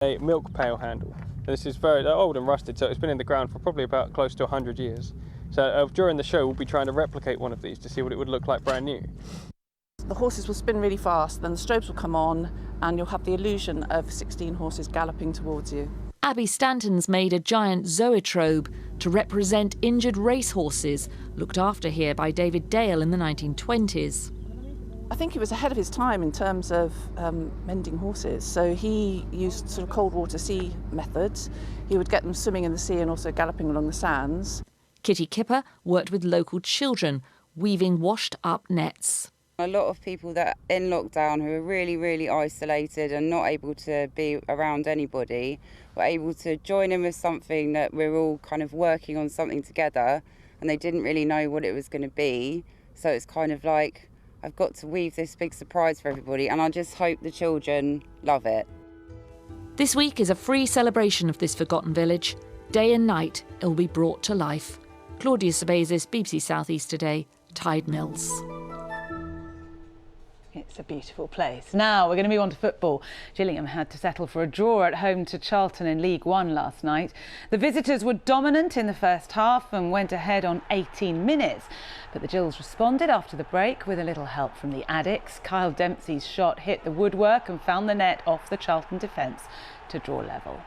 A milk pail handle. This is very old and rusted, so it's been in the ground for probably about close to 100 years. So during the show, we'll be trying to replicate one of these to see what it would look like brand new. The horses will spin really fast, then the strobes will come on, and you'll have the illusion of 16 horses galloping towards you. Abby Stanton's made a giant zoetrope to represent injured racehorses, looked after here by David Dale in the 1920s. I think he was ahead of his time in terms of mending horses. So he used sort of cold water sea methods. He would get them swimming in the sea and also galloping along the sands. Kitty Kipper worked with local children, weaving washed-up nets. A lot of people that are in lockdown who are really, really isolated and not able to be around anybody were able to join in with something that we're all kind of working on something together, and they didn't really know what it was going to be. So it's kind of like, I've got to weave this big surprise for everybody, and I just hope the children love it. This week is a free celebration of this forgotten village. Day and night it will be brought to life. Claudia Sebezis, BBC South East Today, Tide Mills. It's a beautiful place. Now we're going to move on to football. Gillingham had to settle for a draw at home to Charlton in League One last night. The visitors were dominant in the first half and went ahead on 18 minutes. But the Gills responded after the break with a little help from the Addicts. Kyle Dempsey's shot hit the woodwork and found the net off the Charlton defence to draw level.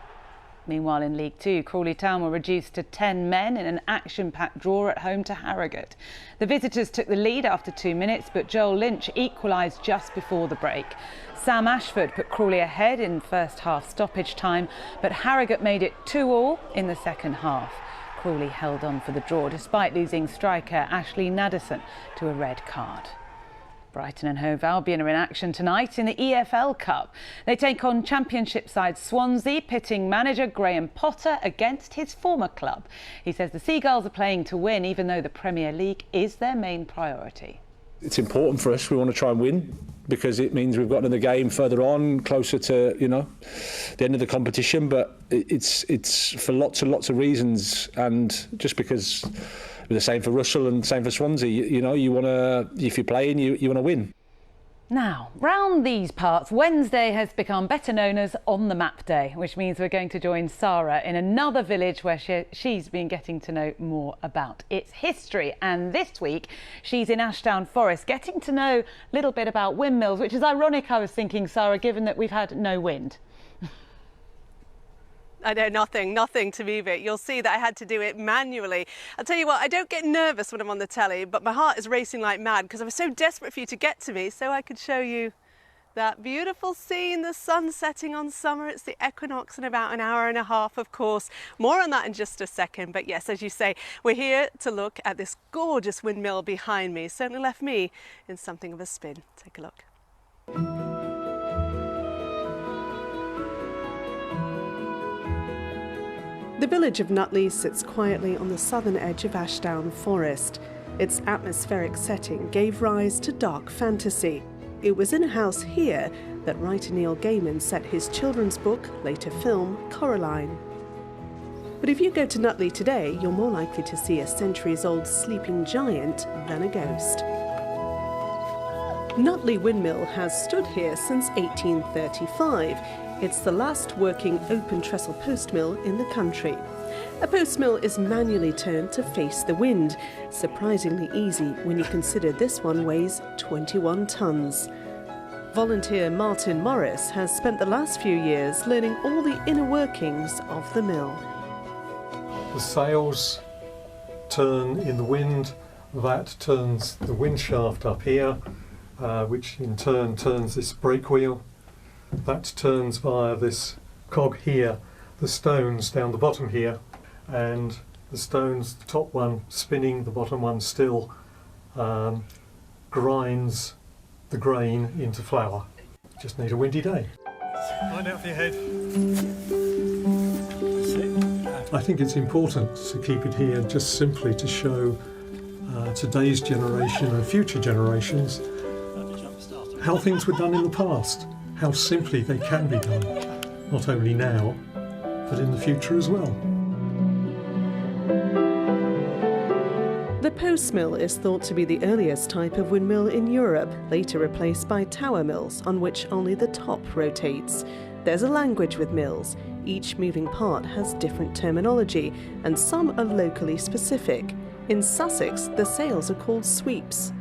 Meanwhile, in League Two, Crawley Town were reduced to 10 men in an action-packed draw at home to Harrogate. The visitors took the lead after 2 minutes, but Joel Lynch equalised just before the break. Sam Ashford put Crawley ahead in first half stoppage time, but Harrogate made it 2-2 in the second half. Crawley held on for the draw despite losing striker Ashley Naderson to a red card. Brighton and Hove Albion are in action tonight in the EFL Cup. They take on Championship side Swansea, pitting manager Graham Potter against his former club. He says the Seagulls are playing to win, even though the Premier League is their main priority. It's important for us. We want to try and win because it means we've got another game further on, closer to the end of the competition. But it's for lots and lots of reasons, and just because. The same for Russell and same for Swansea. You want to, if you're playing, you want to win. Now, round these parts, Wednesday has become better known as On the Map Day, which means we're going to join Sara in another village where she's been getting to know more about its history. And this week, she's in Ashdown Forest, getting to know a little bit about windmills, which is ironic, I was thinking, Sara, given that we've had no wind. I know, nothing to move it. You'll see that I had to do it manually. I'll tell you what, I don't get nervous when I'm on the telly, but my heart is racing like mad because I was so desperate for you to get to me so I could show you that beautiful scene, the sun setting on summer. It's the equinox in about an hour and a half, of course. More on that in just a second. But yes, as you say, we're here to look at this gorgeous windmill behind me. Certainly left me in something of a spin. Take a look. The village of Nutley sits quietly on the southern edge of Ashdown Forest. Its atmospheric setting gave rise to dark fantasy. It was in a house here that writer Neil Gaiman set his children's book, later film, Coraline. But if you go to Nutley today, you're more likely to see a centuries-old sleeping giant than a ghost. Nutley Windmill has stood here since 1835. It's the last working open trestle post mill in the country. A post mill is manually turned to face the wind, surprisingly easy when you consider this one weighs 21 tonnes. Volunteer Martin Morris has spent the last few years learning all the inner workings of the mill. The sails turn in the wind, that turns the wind shaft up here, which in turn turns this brake wheel. That turns via this cog here, the stones down the bottom here, and the stones, the top one spinning, the bottom one still, grinds the grain into flour. Just need a windy day. Line out for your head. I think it's important to keep it here just simply to show today's generation and future generations how things were done in the past. How simply they can be done, not only now, but in the future as well. The post mill is thought to be the earliest type of windmill in Europe, later replaced by tower mills on which only the top rotates. There's a language with mills. Each moving part has different terminology, and some are locally specific. In Sussex, the sails are called sweeps.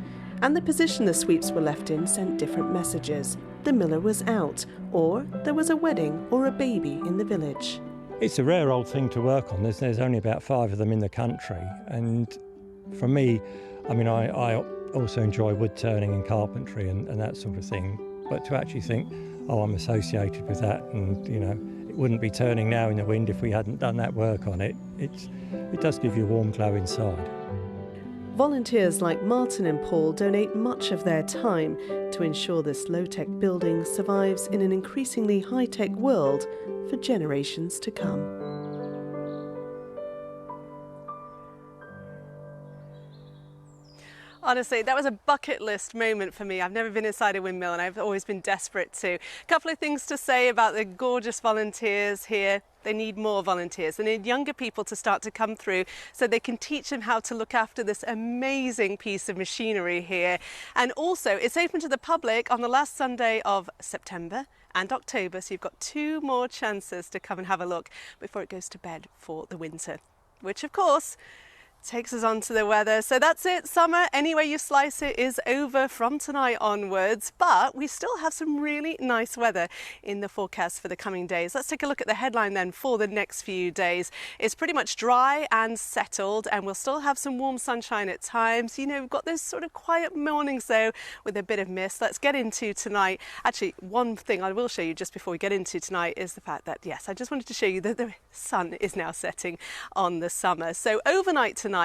And the position the sweeps were left in sent different messages. The miller was out, or there was a wedding or a baby in the village. It's a rare old thing to work on. There's only about 5 of them in the country. And for me, I mean, I also enjoy wood turning and carpentry and that sort of thing. But to actually think, oh, I'm associated with that, and, you know, it wouldn't be turning now in the wind if we hadn't done that work on it. It does give you a warm glow inside. Volunteers like Martin and Paul donate much of their time to ensure this low-tech building survives in an increasingly high-tech world for generations to come. Honestly, that was a bucket list moment for me. I've never been inside a windmill and I've always been desperate to. A couple of things to say about the gorgeous volunteers here. They need more volunteers. They need younger people to start to come through so they can teach them how to look after this amazing piece of machinery here. And also, it's open to the public on the last Sunday of September and October, so you've got 2 more chances to come and have a look before it goes to bed for the winter, which of course takes us on to the weather. So that's it. Summer, any way you slice it, is over from tonight onwards, but we still have some really nice weather in the forecast for the coming days. Let's take a look at the headline then for the next few days. It's pretty much dry and settled, and we'll still have some warm sunshine at times. You know, we've got those sort of quiet mornings though with a bit of mist. Let's get into tonight. Actually, one thing I will show you just before we get into tonight is the fact that, yes, I just wanted to show you that the sun is now setting on the summer. So overnight tonight,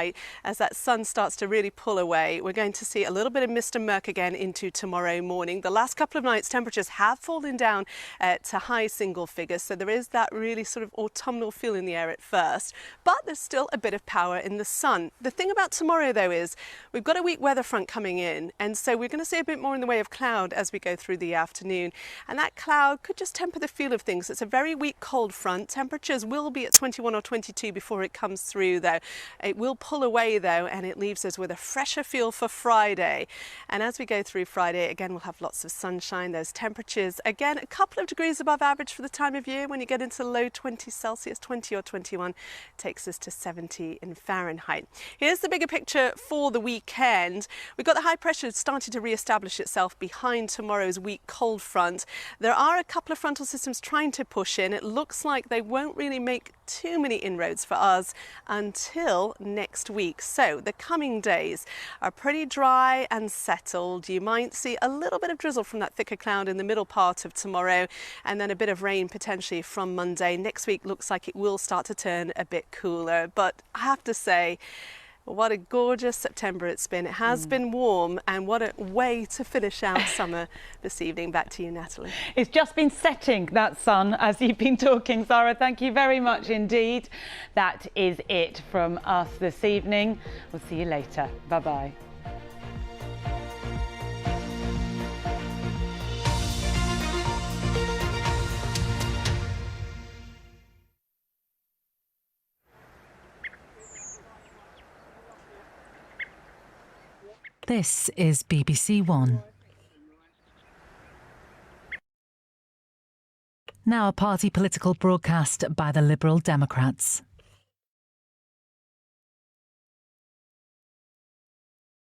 as that sun starts to really pull away, we're going to see a little bit of mist and murk again into tomorrow morning. The last couple of nights temperatures have fallen down to high single figures, so there is that really sort of autumnal feel in the air at first, but there's still a bit of power in the sun. The thing about tomorrow though is we've got a weak weather front coming in, and so we're going to see a bit more in the way of cloud as we go through the afternoon, and that cloud could just temper the feel of things. It's a very weak cold front. Temperatures will be at 21 or 22 before it comes through though. It will pull away though, and it leaves us with a fresher feel for Friday. And as we go through Friday, again, we'll have lots of sunshine. Those temperatures, again, a couple of degrees above average for the time of year. When you get into low 20 Celsius, 20 or 21, takes us to 70 in Fahrenheit. Here's the bigger picture for the weekend. We've got the high pressure starting to re-establish itself behind tomorrow's weak cold front. There are a couple of frontal systems trying to push in. It looks like they won't really make too many inroads for us until next week. So the coming days are pretty dry and settled. You might see a little bit of drizzle from that thicker cloud in the middle part of tomorrow, and then a bit of rain potentially from Monday. Next week looks like it will start to turn a bit cooler, but I have to say, what a gorgeous September it's been. It has been warm, and what a way to finish our summer this evening. Back to you, Natalie. It's just been setting, that sun, as you've been talking, Sara. Thank you very much indeed. That is it from us this evening. We'll see you later. Bye-bye. This is BBC One. Now a party political broadcast by the Liberal Democrats.